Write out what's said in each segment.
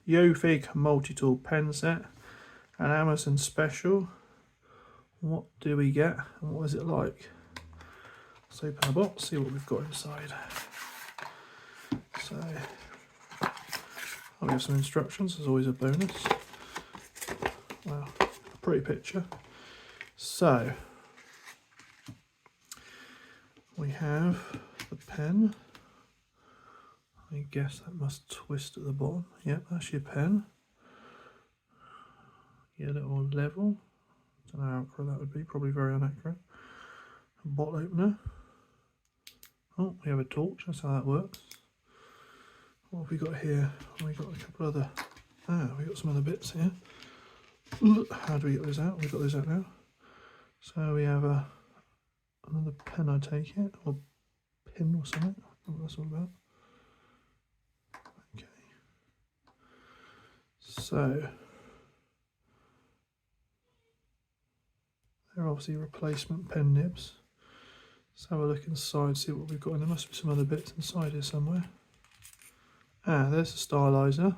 Yofig multi-tool pen set, an Amazon special. What do we get and what is it like? Let's open the box, see what we've got inside. So, we have some instructions, there's always a bonus. Wow, a pretty picture. So, we have the pen. I guess that must twist at the bottom. Yep, that's your pen. Your little level. Don't know how accurate that would be, probably very inaccurate. A bottle opener. Oh, we have a torch, that's how that works. What have we got here? We've got a couple other... we've got some other bits here. How do we get those out? We've got those out now. So we have another pen, I take it, or pin or something. I don't know what that's all about. Okay. So they're obviously replacement pen nibs. Let's have a look inside, see what we've got. And there must be some other bits inside here somewhere. There's the stylizer.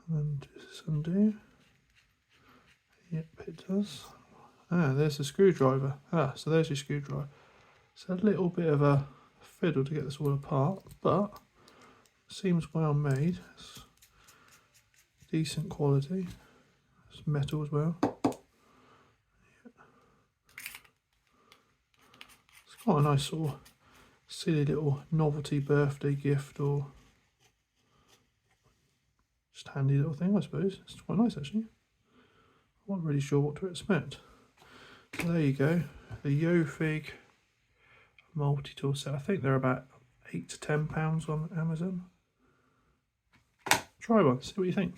And does this undo? Yep, it does. There's the screwdriver. So there's your screwdriver. It's a little bit of a fiddle to get this all apart, but it seems well made. It's decent quality. It's metal as well. It's quite a nice sort of silly little novelty birthday gift, or just handy little thing, I suppose. It's quite nice actually. I wasn't really sure what to expect. So there you go, the Yofig multi-tool set. I think they're about £8 to £10 on Amazon. Try one, see what you think.